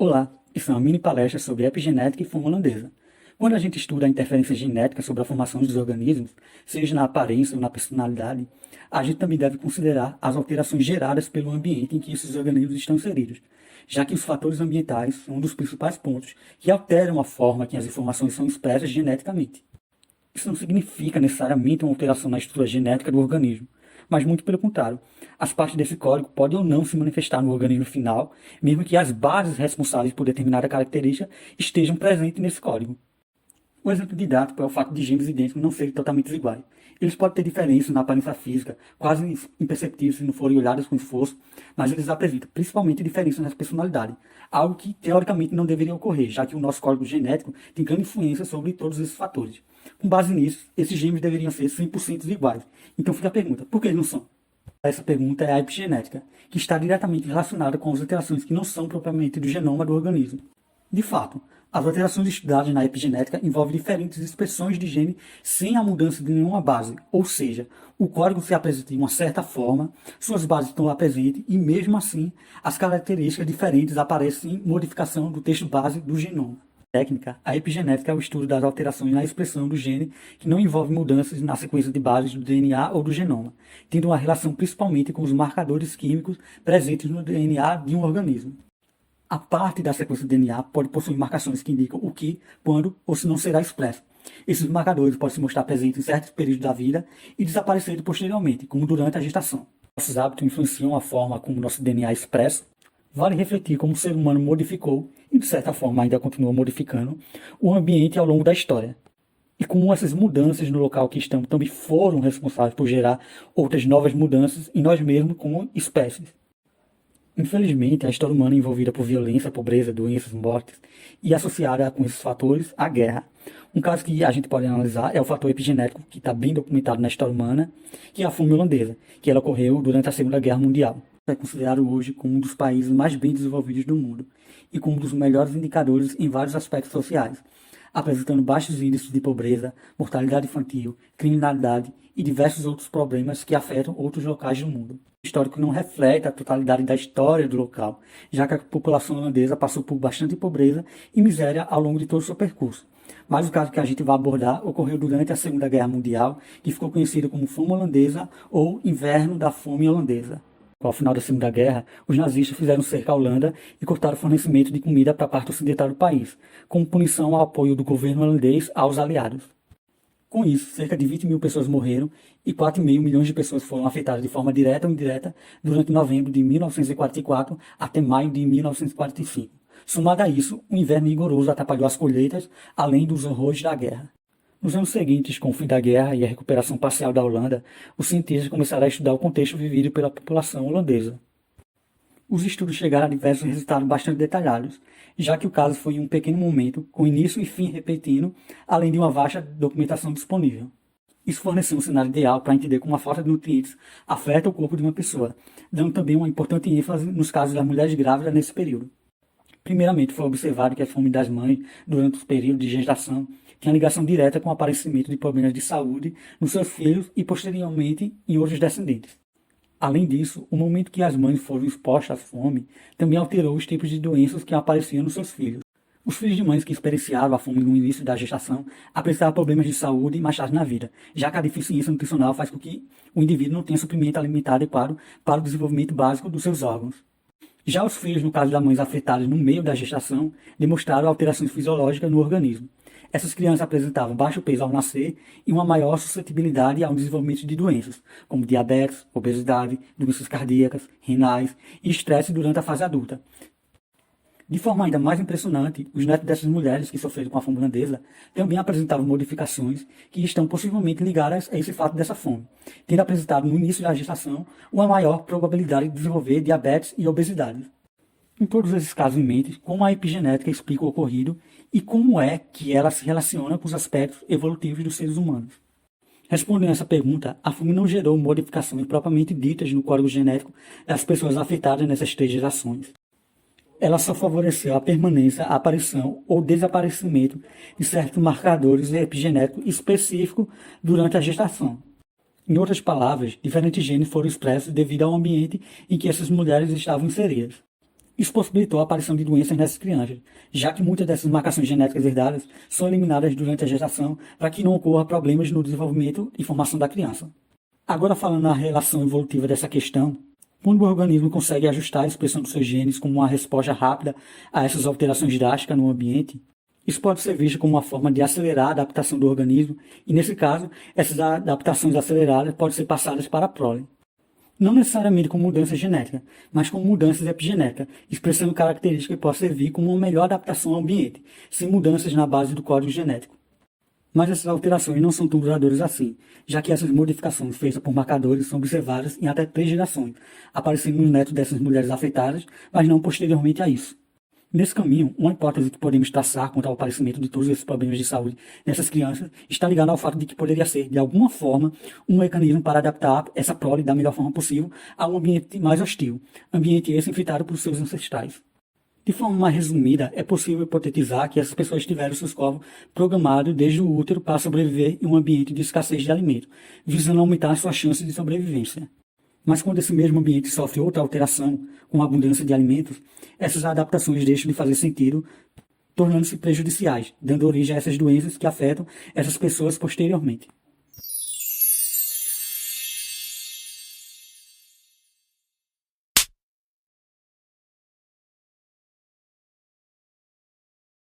Olá, isso é uma mini palestra sobre epigenética e fome holandesa. Quando a gente estuda a interferência genética sobre a formação dos organismos, seja na aparência ou na personalidade, a gente também deve considerar as alterações geradas pelo ambiente em que esses organismos estão inseridos, já que os fatores ambientais são um dos principais pontos que alteram a forma que as informações são expressas geneticamente. Isso não significa necessariamente uma alteração na estrutura genética do organismo, mas muito pelo contrário. As partes desse código podem ou não se manifestar no organismo final, mesmo que as bases responsáveis por determinada característica estejam presentes nesse código. Um exemplo didático é o fato de gêmeos idênticos não serem totalmente iguais. Eles podem ter diferenças na aparência física, quase imperceptíveis se não forem olhadas com esforço, mas eles apresentam principalmente diferenças na personalidade, algo que teoricamente não deveria ocorrer, já que o nosso código genético tem grande influência sobre todos esses fatores. Com base nisso, esses gêmeos deveriam ser 100% iguais. Então fica a pergunta, por que eles não são? Essa pergunta é a epigenética, que está diretamente relacionada com as alterações que não são propriamente do genoma do organismo. De fato, as alterações estudadas na epigenética envolvem diferentes expressões de gene sem a mudança de nenhuma base, ou seja, o código se apresenta de uma certa forma, suas bases estão lá presentes e mesmo assim as características diferentes aparecem em modificação do texto base do genoma. Técnica, a epigenética é o estudo das alterações na expressão do gene que não envolve mudanças na sequência de bases do DNA ou do genoma, tendo uma relação principalmente com os marcadores químicos presentes no DNA de um organismo. A parte da sequência do DNA pode possuir marcações que indicam o que, quando ou se não será expresso. Esses marcadores podem se mostrar presentes em certos períodos da vida e desaparecer posteriormente, como durante a gestação. Nossos hábitos influenciam a forma como nosso DNA é expresso. Vale refletir como o ser humano modificou, e de certa forma ainda continua modificando, o ambiente ao longo da história. E como essas mudanças no local que estamos também foram responsáveis por gerar outras novas mudanças em nós mesmos como espécies. Infelizmente, a história humana é envolvida por violência, pobreza, doenças, mortes e associada com esses fatores a guerra. Um caso que a gente pode analisar é o fator epigenético, que está bem documentado na história humana, que é a fome holandesa, que ela ocorreu durante a Segunda Guerra Mundial. É considerado hoje como um dos países mais bem desenvolvidos do mundo e como um dos melhores indicadores em vários aspectos sociais, apresentando baixos índices de pobreza, mortalidade infantil, criminalidade e diversos outros problemas que afetam outros locais do mundo. O histórico não reflete a totalidade da história do local, já que a população holandesa passou por bastante pobreza e miséria ao longo de todo o seu percurso. Mas o caso que a gente vai abordar ocorreu durante a Segunda Guerra Mundial, que ficou conhecido como Fome Holandesa ou Inverno da Fome Holandesa. Ao final da Segunda Guerra, os nazistas fizeram cerco à Holanda e cortaram o fornecimento de comida para a parte ocidental do país, como punição ao apoio do governo holandês aos aliados. Com isso, cerca de 20 mil pessoas morreram e 4,5 milhões de pessoas foram afetadas de forma direta ou indireta durante novembro de 1944 até maio de 1945. Somado a isso, um inverno rigoroso atrapalhou as colheitas, além dos horrores da guerra. Nos anos seguintes, com o fim da guerra e a recuperação parcial da Holanda, os cientistas começaram a estudar o contexto vivido pela população holandesa. Os estudos chegaram a diversos resultados bastante detalhados, já que o caso foi em um pequeno momento, com início e fim repetindo, além de uma vasta documentação disponível. Isso forneceu um cenário ideal para entender como a falta de nutrientes afeta o corpo de uma pessoa, dando também uma importante ênfase nos casos das mulheres grávidas nesse período. Primeiramente, foi observado que a fome das mães, durante os períodos de gestação, tinha ligação direta com o aparecimento de problemas de saúde nos seus filhos e, posteriormente, em outros descendentes. Além disso, o momento que as mães foram expostas à fome também alterou os tipos de doenças que apareciam nos seus filhos. Os filhos de mães que experienciaram a fome no início da gestação apresentavam problemas de saúde mais tarde na vida, já que a deficiência nutricional faz com que o indivíduo não tenha suprimento alimentar adequado para o desenvolvimento básico dos seus órgãos. Já os filhos, no caso das mães afetadas no meio da gestação, demonstraram alterações fisiológicas no organismo. Essas crianças apresentavam baixo peso ao nascer e uma maior suscetibilidade ao desenvolvimento de doenças, como diabetes, obesidade, doenças cardíacas, renais e estresse durante a fase adulta. De forma ainda mais impressionante, os netos dessas mulheres que sofreram com a fome holandesa também apresentavam modificações que estão possivelmente ligadas a esse fato dessa fome, tendo apresentado no início da gestação uma maior probabilidade de desenvolver diabetes e obesidade. Com todos esses casos em mente, como a epigenética explica o ocorrido e como é que ela se relaciona com os aspectos evolutivos dos seres humanos. Respondendo a essa pergunta, a fome não gerou modificações propriamente ditas no código genético das pessoas afetadas nessas 3 gerações. Ela só favoreceu a permanência, a aparição ou desaparecimento de certos marcadores epigenéticos específicos durante a gestação. Em outras palavras, diferentes genes foram expressos devido ao ambiente em que essas mulheres estavam inseridas. Isso possibilitou a aparição de doenças nessas crianças, já que muitas dessas marcações genéticas herdadas são eliminadas durante a gestação para que não ocorra problemas no desenvolvimento e formação da criança. Agora, falando na relação evolutiva dessa questão, quando o organismo consegue ajustar a expressão dos seus genes como uma resposta rápida a essas alterações drásticas no ambiente, isso pode ser visto como uma forma de acelerar a adaptação do organismo, e nesse caso, essas adaptações aceleradas podem ser passadas para a prole. Não necessariamente com mudança genética, mas com mudanças epigenéticas, expressando características que podem servir como uma melhor adaptação ao ambiente, sem mudanças na base do código genético. Mas essas alterações não são tão duradouras assim, já que essas modificações feitas por marcadores são observadas em até 3 gerações, aparecendo nos netos dessas mulheres afetadas, mas não posteriormente a isso. Nesse caminho, uma hipótese que podemos traçar quanto ao aparecimento de todos esses problemas de saúde nessas crianças está ligada ao fato de que poderia ser, de alguma forma, um mecanismo para adaptar essa prole da melhor forma possível a um ambiente mais hostil, ambiente esse infectado por seus ancestrais. De forma mais resumida, é possível hipotetizar que essas pessoas tiveram seus corpos programados desde o útero para sobreviver em um ambiente de escassez de alimento, visando aumentar suas chances de sobrevivência. Mas quando esse mesmo ambiente sofre outra alteração, com a abundância de alimentos, essas adaptações deixam de fazer sentido, tornando-se prejudiciais, dando origem a essas doenças que afetam essas pessoas posteriormente.